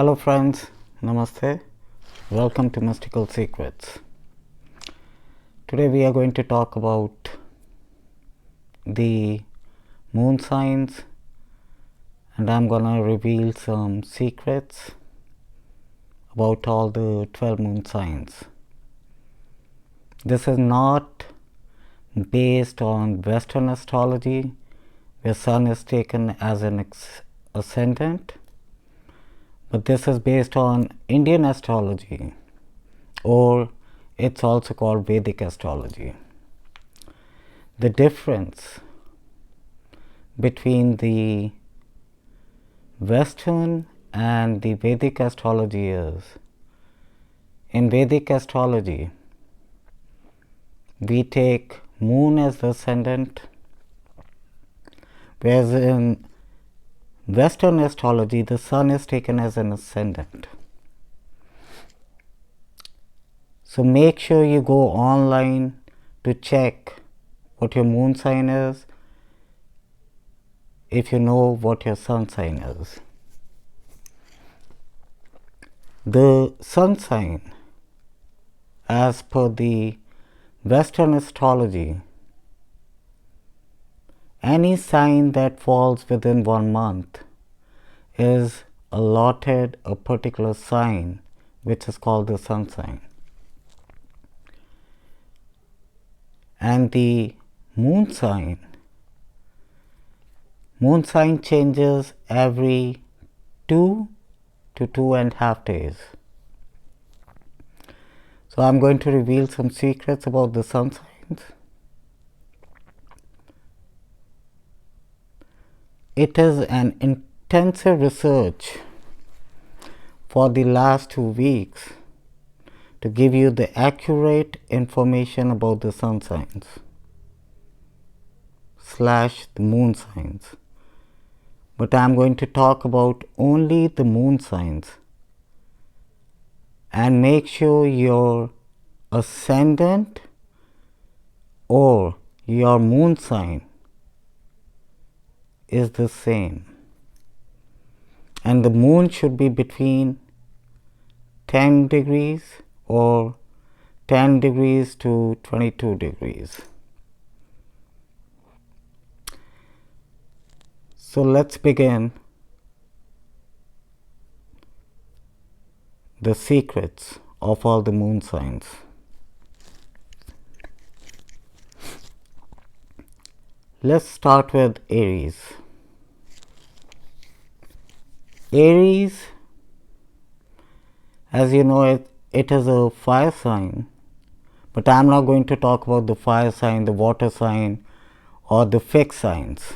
Hello friends, Namaste, welcome to Mystical Secrets. Today we are going to talk about the moon signs, and I'm gonna reveal some secrets about all the 12 moon signs. This is not based on Western astrology, where Sun is taken as an ascendant, but this is based on Indian astrology, or it's also called Vedic astrology. The difference between the Western and the Vedic astrology is, in Vedic astrology, we take moon as the ascendant, whereas in Western astrology, the Sun is taken as an ascendant. So make sure you go online to check what your moon sign is, if you know what your sun sign is. The sun sign, as per the Western astrology, any sign that falls within 1 month is allotted a particular sign, which is called the sun sign. And the moon sign changes every 2 to 2.5 days. So I'm going to reveal some secrets about the sun signs. It is an intensive research for the last 2 weeks to give you the accurate information about the sun signs / the moon signs. But I am going to talk about only the moon signs, and make sure your ascendant or your moon sign is the same, and the moon should be between 10 degrees or 10 degrees to 22 degrees. So let's begin the secrets of all the moon signs. Let's start with Aries. Aries, as you know, it is a fire sign, but I am not going to talk about the fire sign, the water sign, or the fixed signs.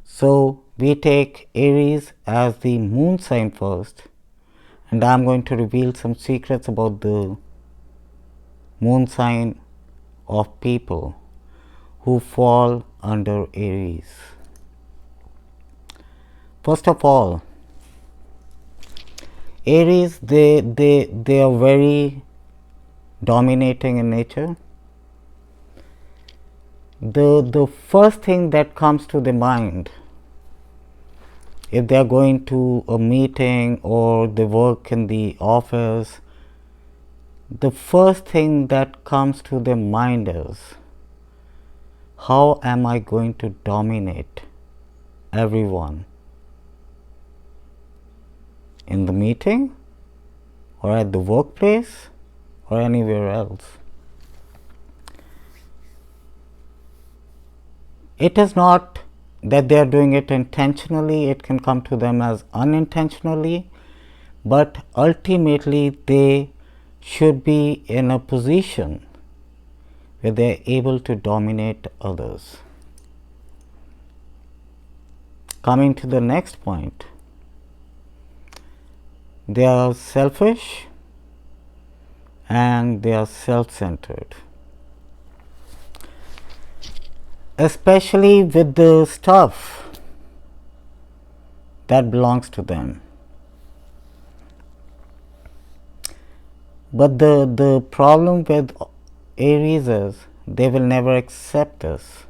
So we take Aries as the moon sign first, and I am going to reveal some secrets about the moon sign of people who fall under Aries. First of all, Aries, they are very dominating in nature. The first thing that comes to the mind, if they are going to a meeting or they work in the office, the first thing that comes to their mind is, how am I going to dominate everyone in the meeting or at the workplace or anywhere else? It is not that they are doing it intentionally, it can come to them as unintentionally, but ultimately they should be in a position where they are able to dominate others. Coming to the next point, they are selfish and they are self-centered, especially with the stuff that belongs to them. But the problem with Aries is they will never accept this.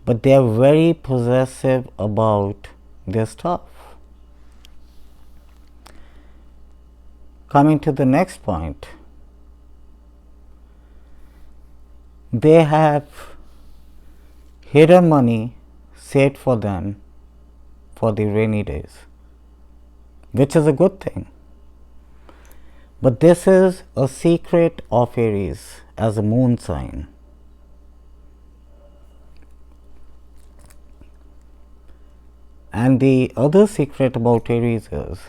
but they are very possessive about their stuff. Coming to the next point, they have hidden money saved for them for the rainy days, which is a good thing. But this is a secret of Aries as a moon sign. And the other secret about Aries is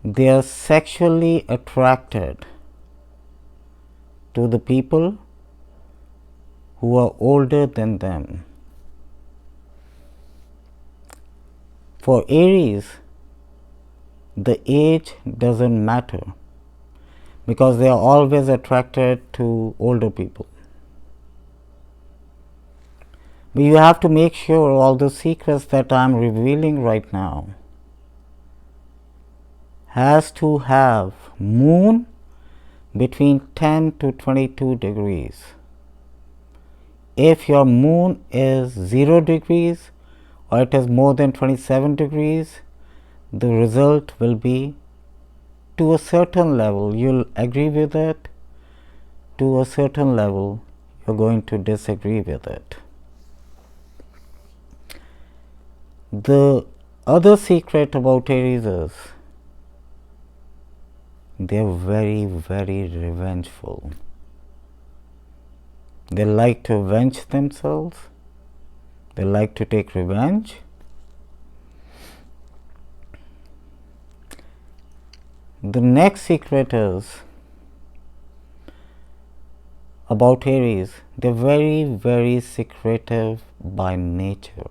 they are sexually attracted to the people who are older than them. For Aries, the age doesn't matter because they are always attracted to older people. But you have to make sure all the secrets that I am revealing right now has to have moon between 10 to 22 degrees. If your moon is 0 degrees or it is more than 27 degrees, the result will be to a certain level. You'll agree with it. To a certain level, you're going to disagree with it. The other secret about Aries is they're very, very revengeful. They like to avenge themselves. They like to take revenge. The next secret is about Aries. They're very, very secretive by nature.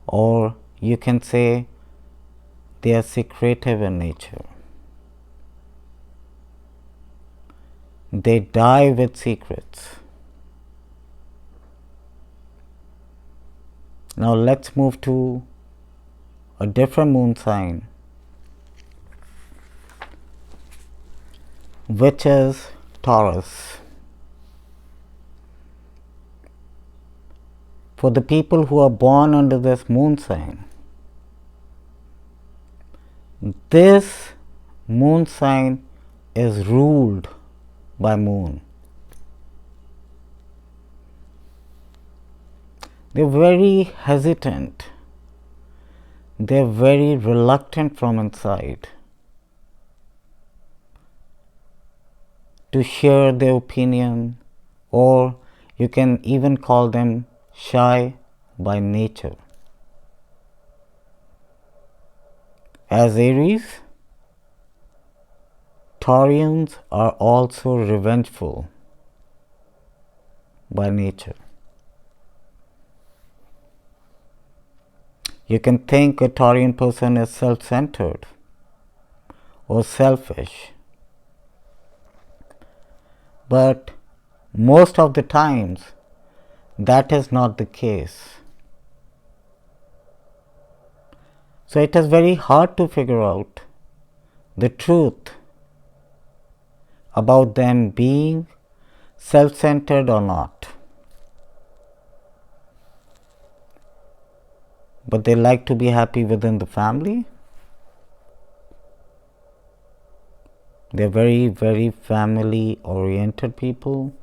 Or you can say they are secretive in nature. They die with secrets. Now let's move to a different moon sign, which is Taurus. For the people who are born under this moon sign, this moon sign is ruled by moon. They're very hesitant. They're very reluctant from inside to share their opinion, or you can even call them shy by nature. As Aries, Taurians are also revengeful by nature. You can think a Taurian person is self-centered or selfish, but most of the times that is not the case. So it is very hard to figure out the truth about them being self-centered or not. But they like to be happy within the family. They're very, very family-oriented people.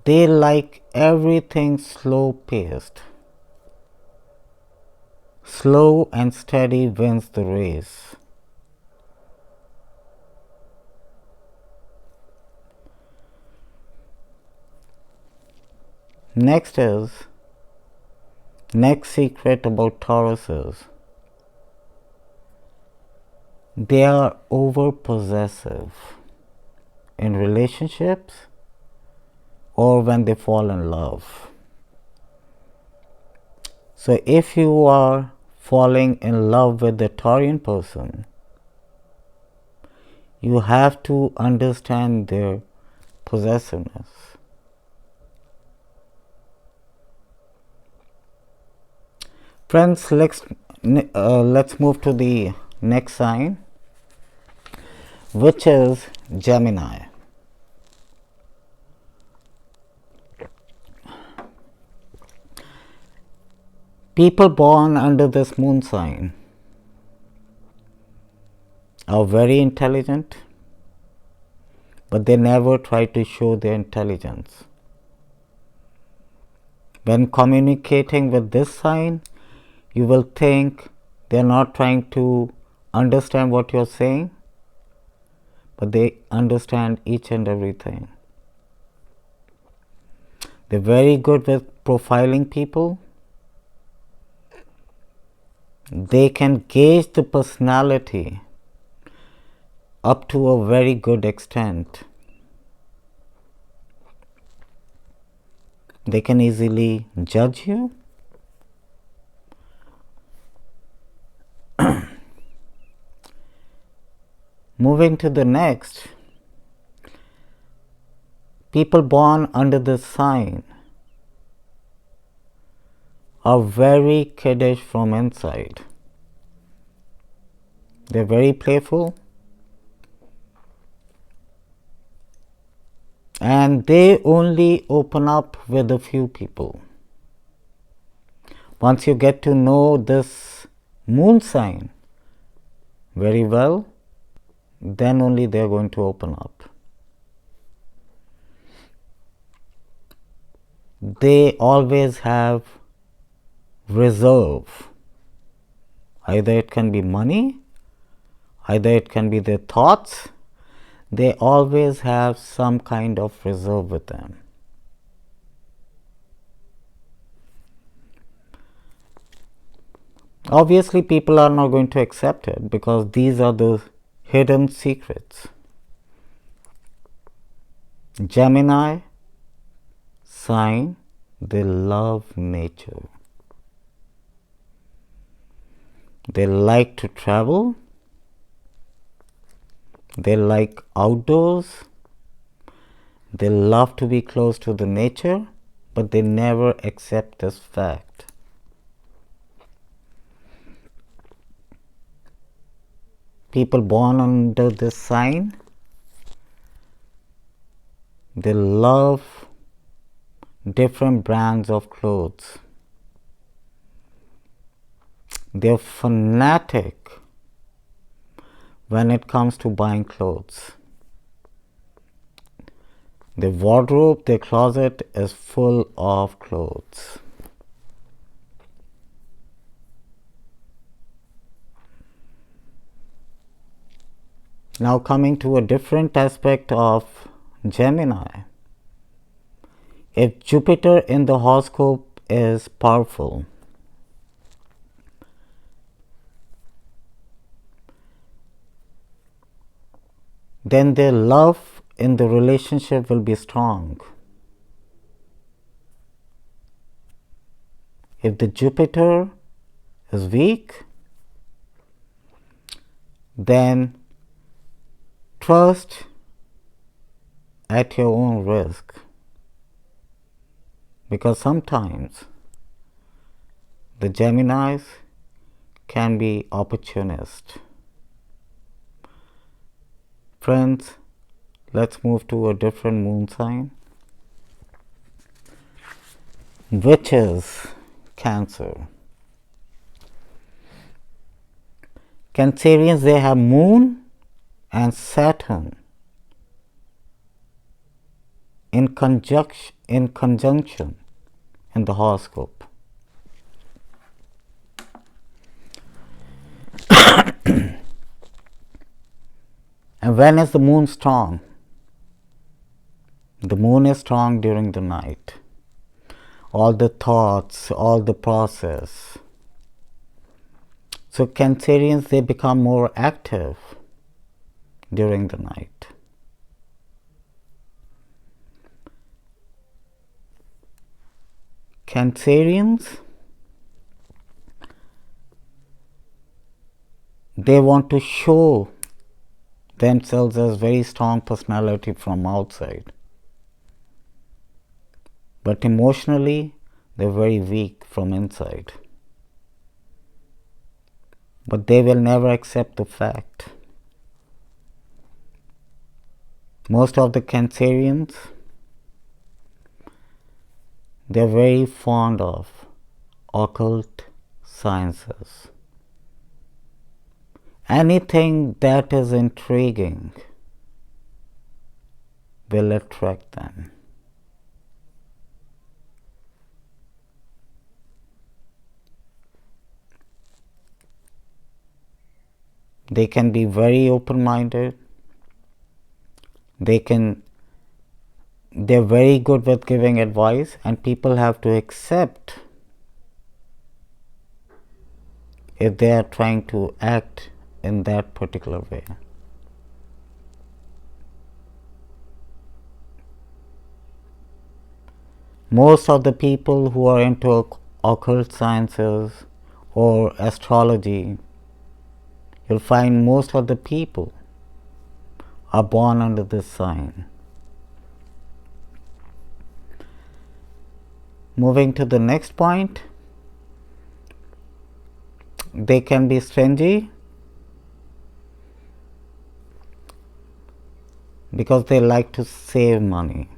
They like everything slow-paced. Slow and steady wins the race. Next secret about Taurus is they are over-possessive in relationships or when they fall in love. So if you are falling in love with the Taurian person, you have to understand their possessiveness. Friends, let's move to the next sign, which is Gemini. People born under this moon sign are very intelligent, but they never try to show their intelligence. When communicating with this sign, you will think they are not trying to understand what you are saying, but they understand each and everything. They're very good with profiling people. They can gauge the personality up to a very good extent. They can easily judge you. Moving to the next, people born under this sign are very kiddish from inside. They're very playful, and they only open up with a few people. Once you get to know this moon sign very well, then only they are going to open up. They always have reserve. Either it can be money, either it can be their thoughts. They always have some kind of reserve with them. Obviously, people are not going to accept it because these are the hidden secrets. Gemini sign, they love nature. They like to travel. They like outdoors. They love to be close to the nature, but they never accept this fact. People born under this sign, they love different brands of clothes. They're fanatic when it comes to buying clothes. Their wardrobe, their closet is full of clothes. Now coming to a different aspect of Gemini. If Jupiter in the horoscope is powerful, then their love in the relationship will be strong. If the Jupiter is weak, then trust at your own risk, because sometimes the Geminis can be opportunists. Friends, let's move to a different moon sign, which is Cancer. Cancerians, they have moon and Saturn in conjunction in the horoscope. And when is the moon strong? The moon is strong during the night. All the thoughts, all the process. So Cancerians, they become more active during the night. Cancerians, they want to show themselves as very strong personality from outside, but emotionally they're very weak from inside. But they will never accept the fact. Most of the Cancerians, they're very fond of occult sciences. Anything that is intriguing will attract them. They can be very open-minded. They're very good with giving advice, and people have to accept if they are trying to act in that particular way. Most of the people who are into occult sciences or astrology, you'll find most of the people are born under this sign. Moving to the next point, they can be stingy because they like to save money.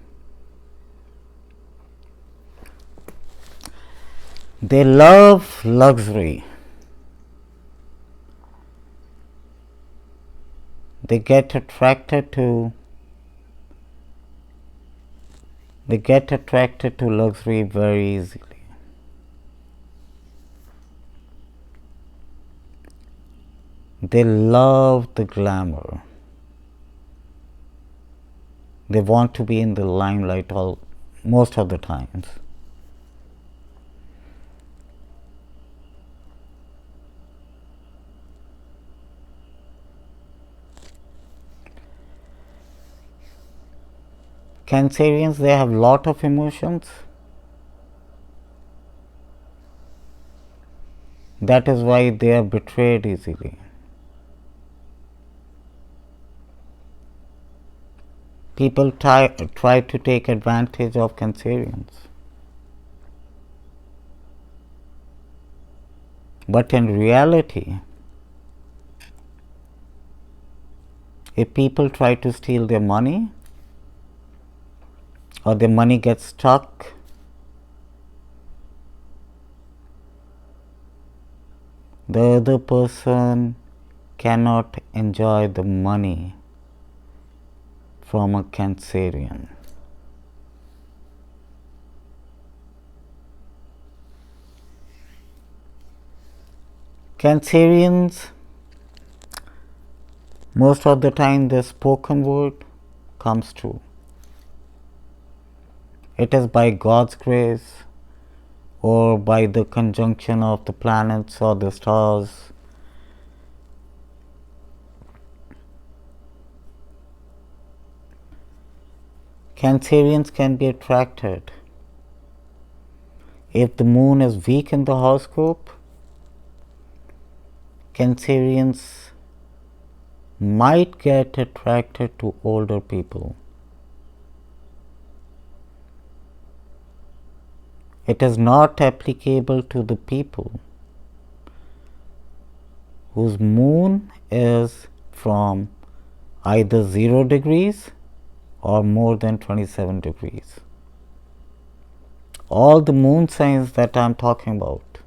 They love luxury. They get attracted to luxury very easily. They love the glamour. They want to be in the limelight most of the times. Cancerians, they have lot of emotions. That is why they are betrayed easily. People try to take advantage of Cancerians. But in reality, if people try to steal their money, or the money gets stuck, the other person cannot enjoy the money from a Cancerian. Cancerians, most of the time the spoken word comes true. It is by God's grace or by the conjunction of the planets or the stars. Cancerians can be attracted. If the moon is weak in the horoscope, Cancerians might get attracted to older people. It is not applicable to the people whose moon is from either 0 degrees or more than 27 degrees. All the moon signs that I am talking about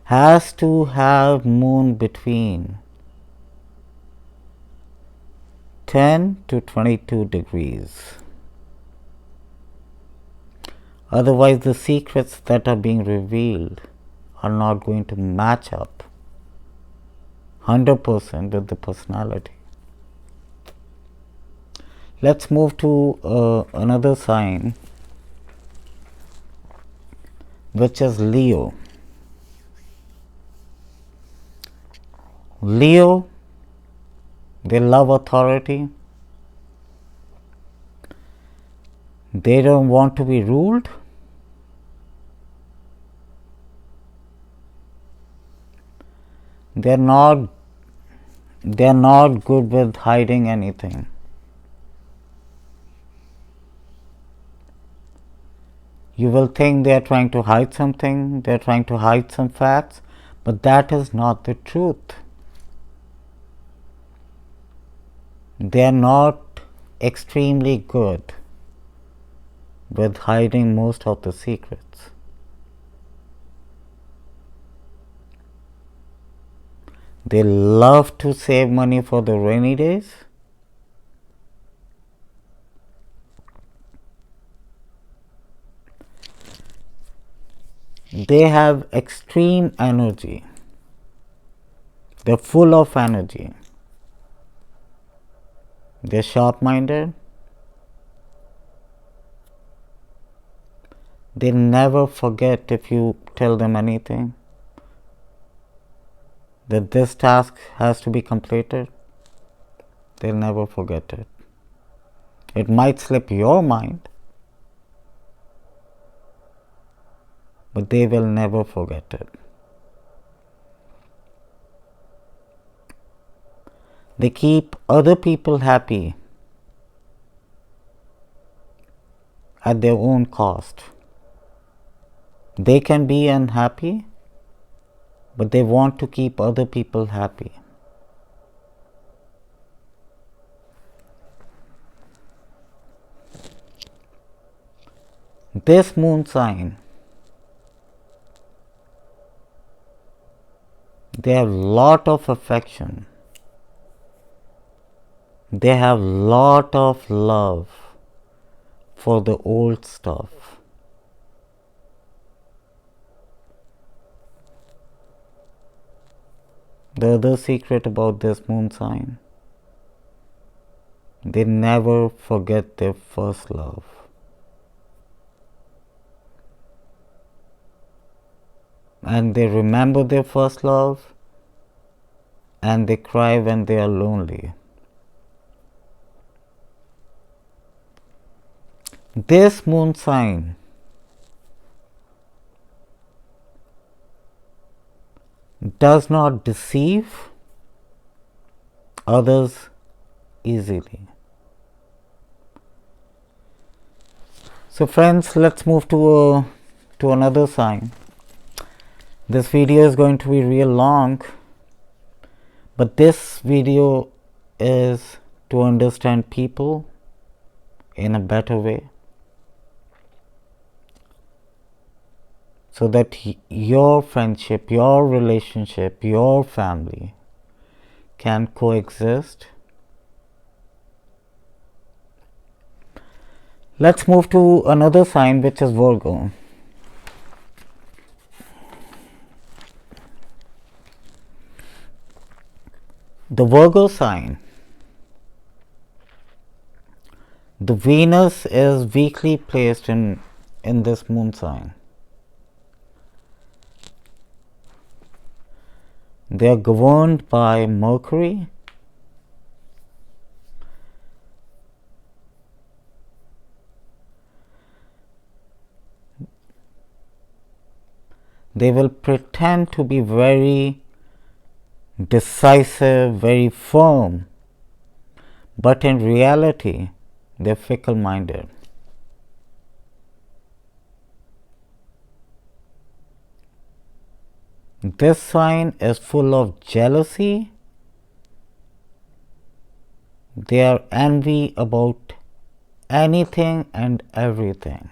has to have moon between 10 to 22 degrees. Otherwise, the secrets that are being revealed are not going to match up 100% with the personality. Let's move to another sign, which is Leo. Leo, they love authority. They don't want to be ruled. They're not good with hiding anything. You will think they are trying to hide something, they are trying to hide some facts, but that is not the truth. They are not extremely good with hiding most of the secrets. They love to save money for the rainy days. They have extreme energy. They're full of energy. They're sharp-minded. They never forget if you tell them anything, that this task has to be completed. They'll never forget it. It might slip your mind, but they will never forget it. They keep other people happy at their own cost. They can be unhappy, but they want to keep other people happy. This moon sign, they have lot of affection. They have lot of love for the old stuff. The other secret about this moon sign, they never forget their first love. And they remember their first love, and they cry when they are lonely. This moon sign does not deceive others easily. So friends, let's move to another sign. This video is going to be real long, but this video is to understand people in a better way, so that your friendship, your relationship, your family can coexist. Let's move to another sign, which is Virgo. The Virgo sign, the Venus is weakly placed in this moon sign. They are governed by Mercury. They will pretend to be very decisive, very firm, but in reality, they're fickle-minded. This sign is full of jealousy. They are envy about anything and everything.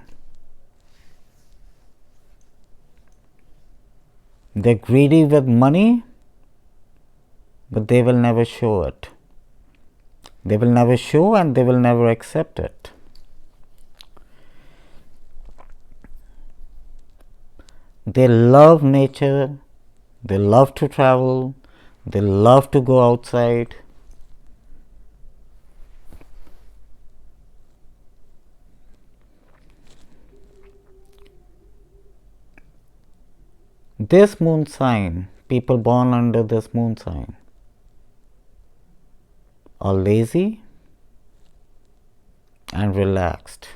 They're greedy with money, but they will never show it. They will never show, and they will never accept it. They love nature. They love to travel. They love to go outside. This moon sign, people born under this moon sign, are lazy and relaxed.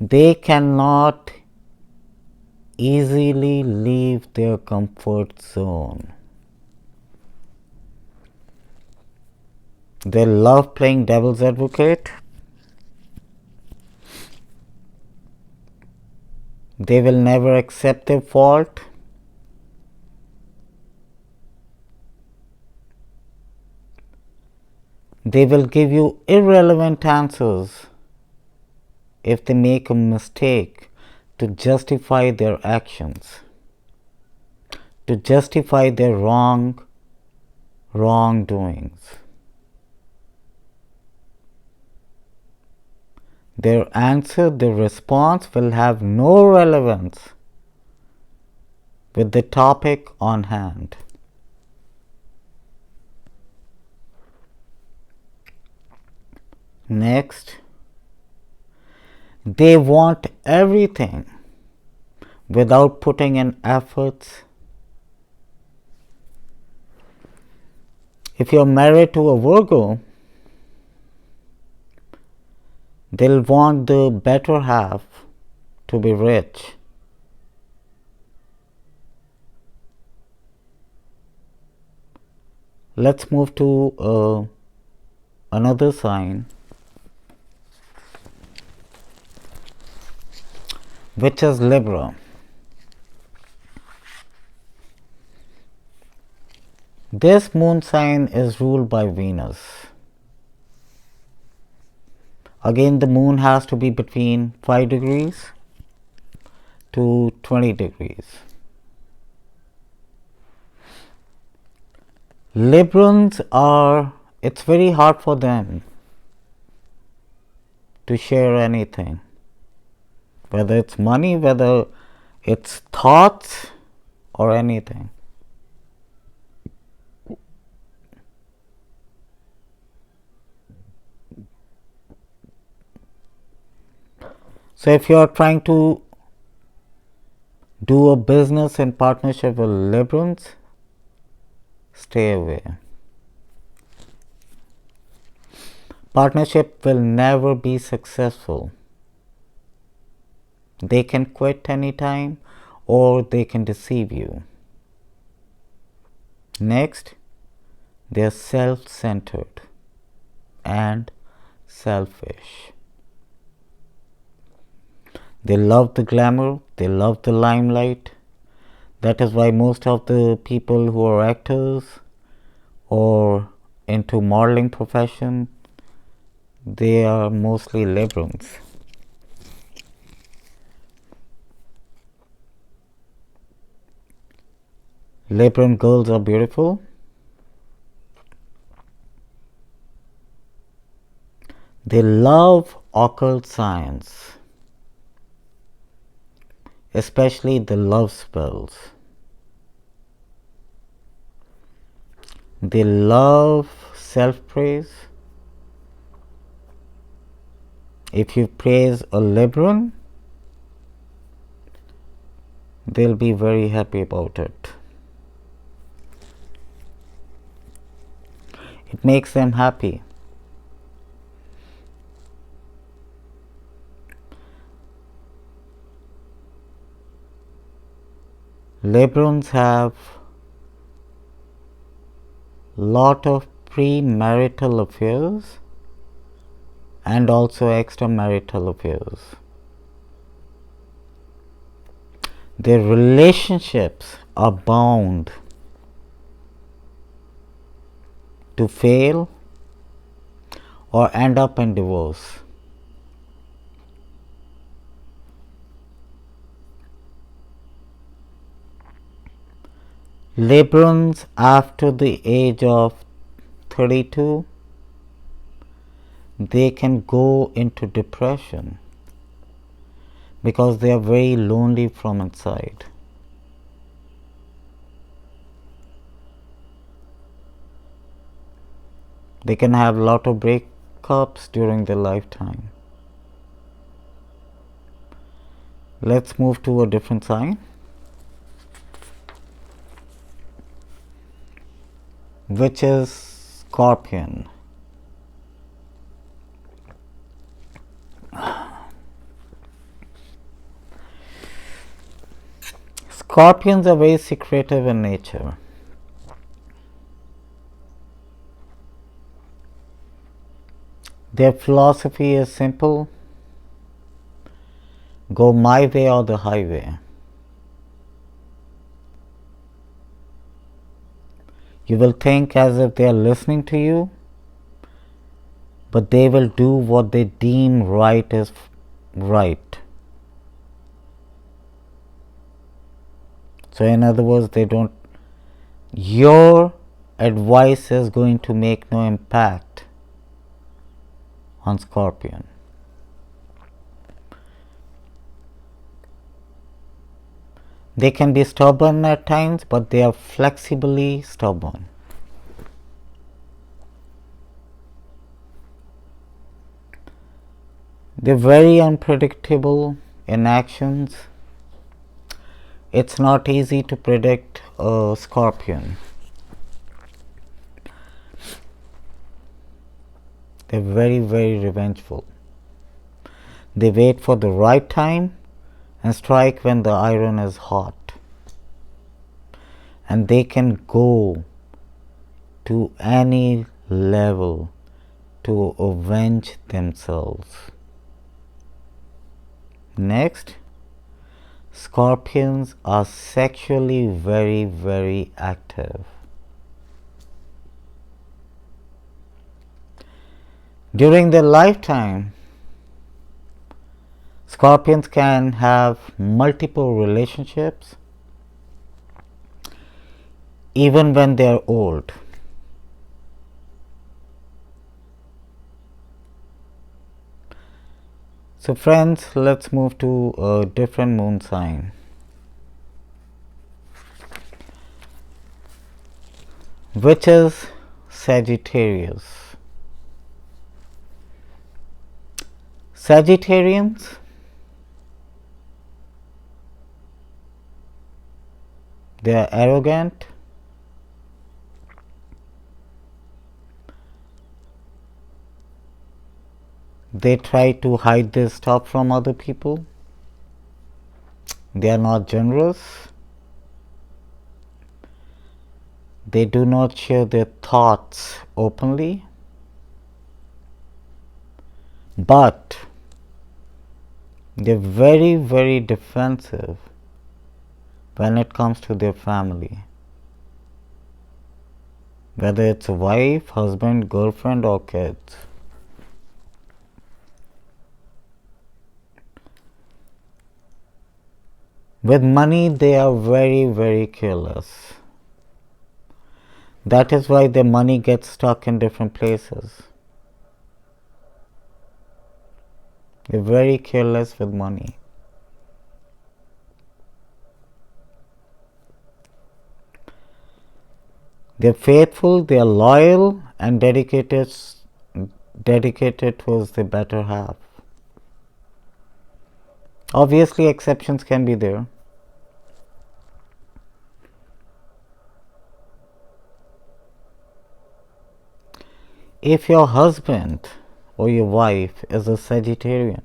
They cannot easily leave their comfort zone. They love playing devil's advocate. They will never accept their fault. They will give you irrelevant answers if they make a mistake to justify their actions. to justify their wrongdoings. Their answer, their response will have no relevance with the topic on hand. Next, they want everything without putting in efforts. If you're married to a Virgo, they'll want the better half to be rich. Let's move to another sign, which is Libra. This moon sign is ruled by Venus. Again, the moon has to be between 5 degrees to 20 degrees. Librans it's very hard for them to share anything, whether it's money, whether it's thoughts or anything. So if you are trying to do a business in partnership with Librans, stay away. Partnership will never be successful. They can quit anytime or they can deceive you. Next, they are self-centered and selfish. They love the glamour, they love the limelight. That is why most of the people who are actors or into modeling profession, they are mostly Librans. Libran girls are beautiful. They love occult science, especially the love spells. They love self-praise. If you praise a Libran, they'll be very happy about it. It makes them happy. Librans have lot of premarital affairs and also extramarital affairs. Their relationships are bound to fail or end up in divorce. Librans after the age of 32, they can go into depression because they are very lonely from inside. They can have a lot of breakups during their lifetime. Let's move to a different sign, which is Scorpion. Scorpions are very secretive in nature. Their philosophy is simple: go my way or the highway. You will think as if they are listening to you, but they will do what they deem right is right. So in other words, they don't your advice is going to make no impact on Scorpion. They can be stubborn at times, but they are flexibly stubborn. They're very unpredictable in actions. It's not easy to predict a Scorpion. They're very, very revengeful. They wait for the right time and strike when the iron is hot. And they can go to any level to avenge themselves. Next, Scorpions are sexually very, very active. During their lifetime, Scorpions can have multiple relationships even when they are old. So friends, let's move to a different moon sign, which is Sagittarius. Sagittarians they are arrogant, they try to hide their stuff from other people, they are not generous, they do not share their thoughts openly, but they're very, very defensive when it comes to their family, whether it's a wife, husband, girlfriend, or kids. With money, they are very, very careless. That is why their money gets stuck in different places. They're very careless with money. They're faithful, they are loyal and dedicated towards the better half. Obviously, exceptions can be there. If your husband or your wife is a Sagittarian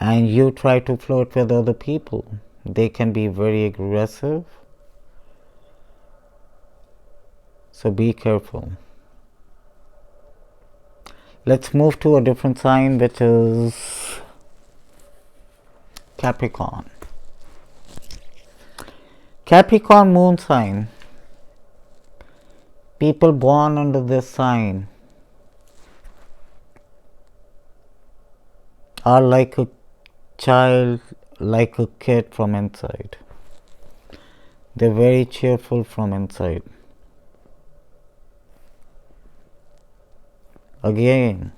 and you try to flirt with other people, they can be very aggressive. So be careful. Let's move to a different sign, which is Capricorn. Capricorn moon sign. People born under this sign are like a child, like a kid from inside. They're very cheerful from inside. Again,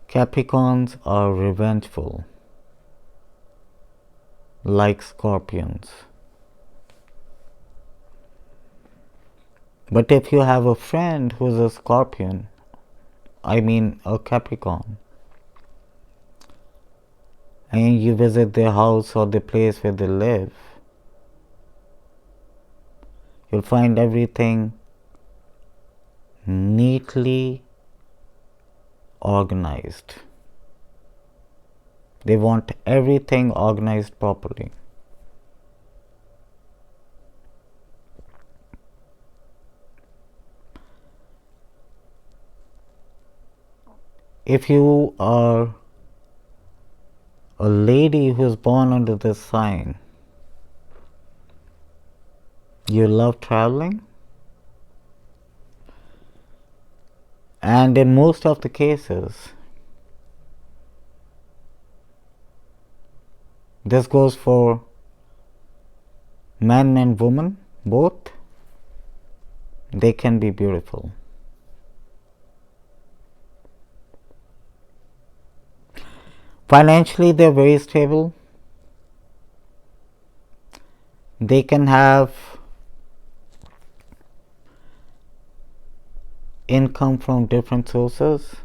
Capricorns are revengeful, like Scorpions. But if you have a friend who's a Scorpion, I mean a Capricorn, and you visit their house or the place where they live, you'll find everything neatly organized. They want everything organized properly. If you are a lady who is born under this sign, you love traveling, and in most of the cases This goes for men and women both. They can be beautiful. Financially, they're very stable. They can have income from different sources.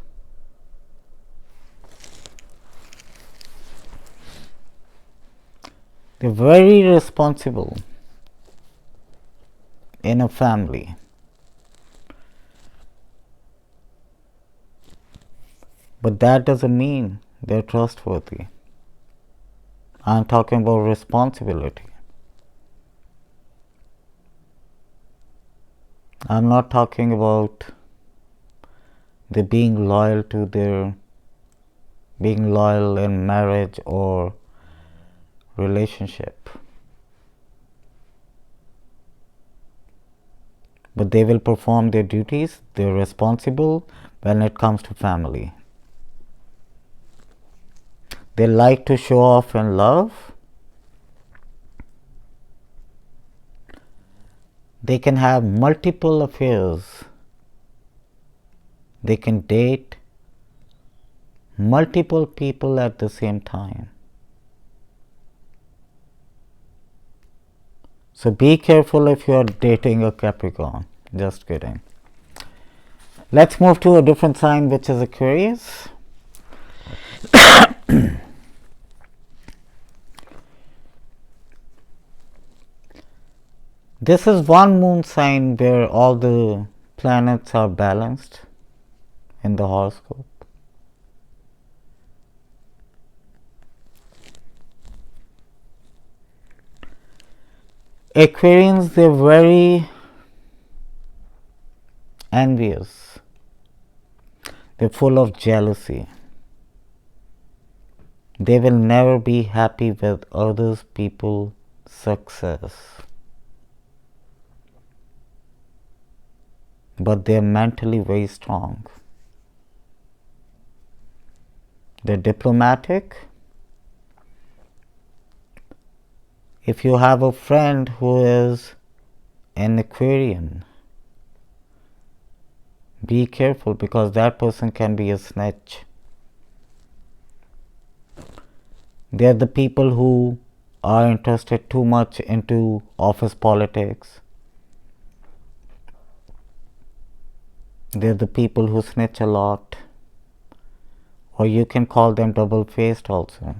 They're very responsible in a family. But that doesn't mean they're trustworthy. I'm talking about responsibility. I'm not talking about they being loyal in marriage or relationship. But they will perform their duties. They're responsible when it comes to family. They like to show off in love. They can have multiple affairs. They can date multiple people at the same time. So be careful if you are dating a Capricorn. Just kidding. Let's move to a different sign, which is Aquarius. This is one moon sign where all the planets are balanced in the horoscope. Aquarians, they're very envious. They're full of jealousy. They will never be happy with others people's success. But they're mentally very strong. They're diplomatic. If you have a friend who is an Aquarian, be careful because that person can be a snitch. They're the people who are interested too much into office politics. They're the people who snitch a lot. Or you can call them double-faced also.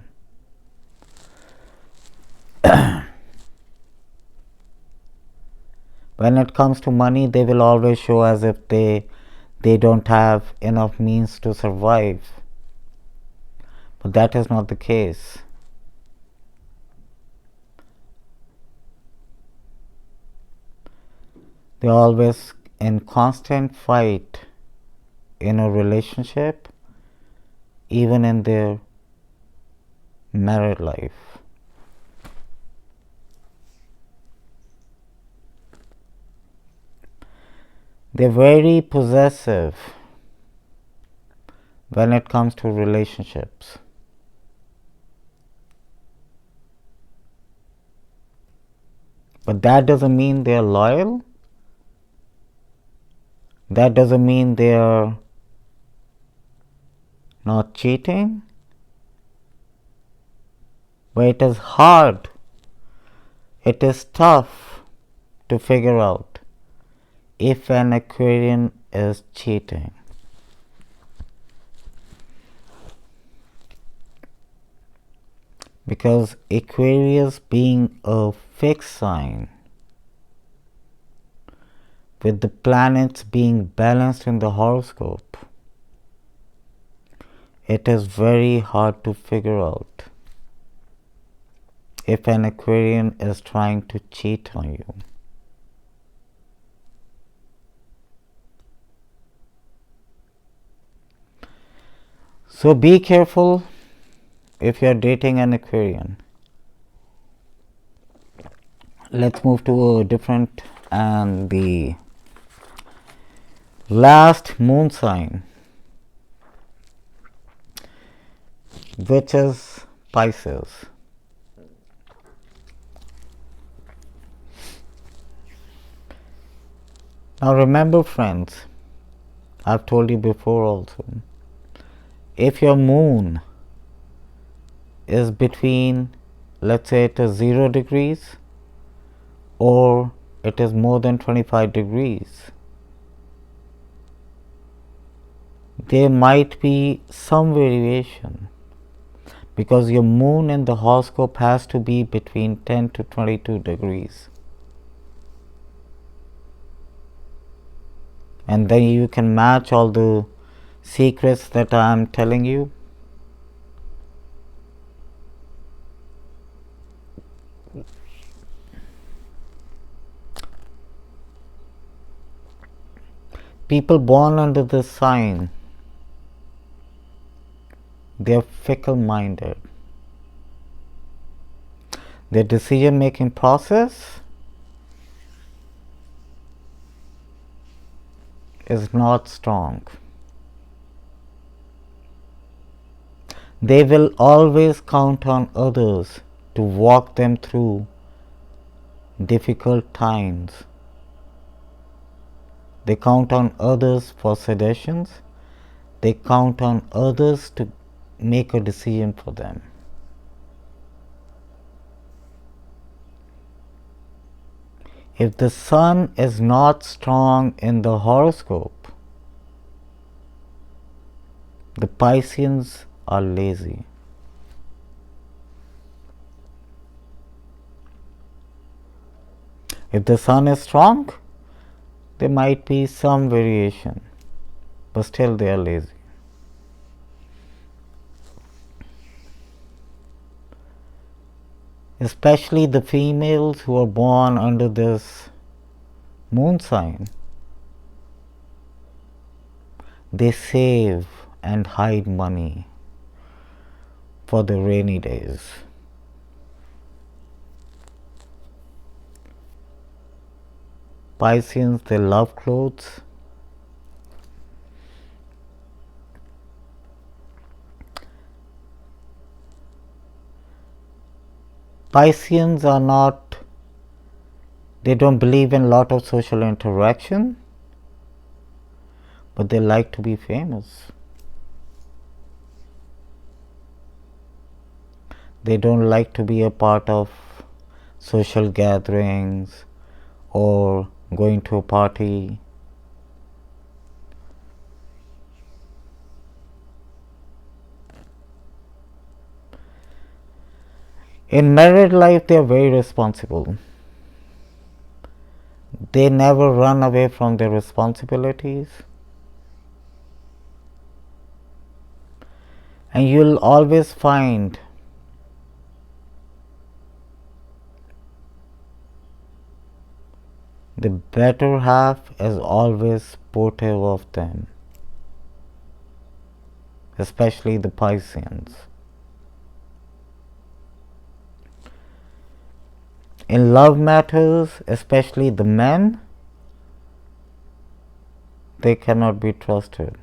When it comes to money, they will always show as if they don't have enough means to survive. But that is not the case. They're always in constant fight in a relationship, even in their married life. They're very possessive when it comes to relationships. But that doesn't mean they're loyal. That doesn't mean they are not cheating. But it is hard, it is tough to figure out if an Aquarian is cheating. Because Aquarius being a fixed sign, with the planets being balanced in the horoscope, it is very hard to figure out if an Aquarian is trying to cheat on you. So be careful if you are dating an Aquarian. Let's move to a different and the last moon sign, which is Pisces. Now remember, friends, I've told you before also, if your moon is between, let's say it is 0 degrees or it is more than 25 degrees, there might be some variation, because your moon in the horoscope has to be between 10 to 22 degrees. And then you can match all the secrets that I am telling you. People born under this sign, they are fickle-minded. Their decision-making process is not strong. They will always count on others to walk them through difficult times. They count on others for suggestions. They count on others to make a decision for them. If the sun is not strong in the horoscope, the Pisceans are lazy. If the sun is strong, there might be some variation, but still they are lazy. Especially the females who are born under this moon sign, they save and hide money for the rainy days. Pisceans, they love clothes. Pisceans are not, they don't believe in a lot of social interaction, but they like to be famous. They don't like to be a part of social gatherings or going to a party. In married life, they are very responsible. They never run away from their responsibilities. And you'll always find the better half is always supportive of them, especially the Pisceans. In love matters, especially the men, they cannot be trusted.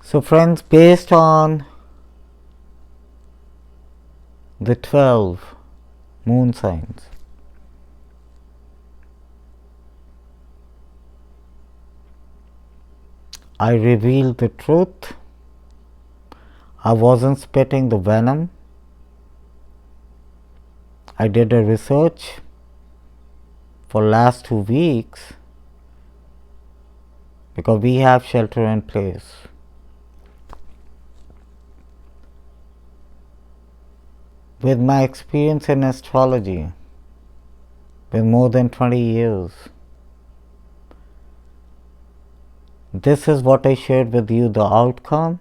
So friends, based on the 12 moon signs, I revealed the truth. I wasn't spitting the venom. I did a research for last 2 weeks because we have shelter in place. With my experience in astrology, with more than 20 years, this is what I shared with you, the outcome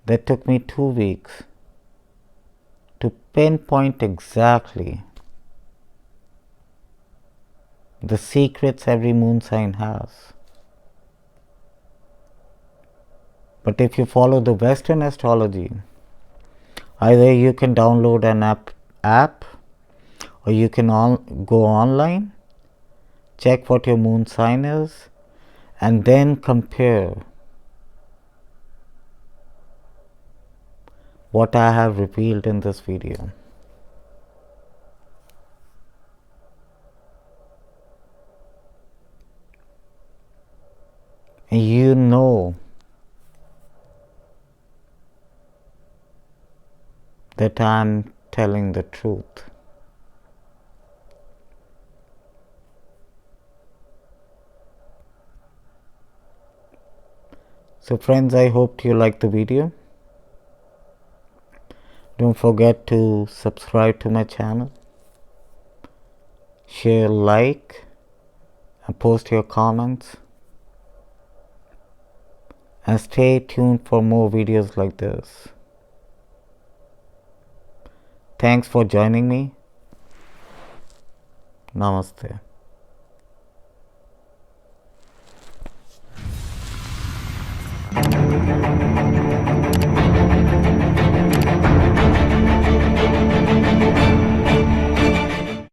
that took me 2 weeks to pinpoint exactly the secrets every moon sign has. But if you follow the Western astrology, either you can download an app or you can go online, check what your moon sign is, and then compare what I have revealed in this video. And you know that I'm telling the truth. So friends, I hope you liked the video. Don't forget to subscribe to my channel, share, like, and post your comments. And stay tuned for more videos like this. Thanks for joining me. Namaste.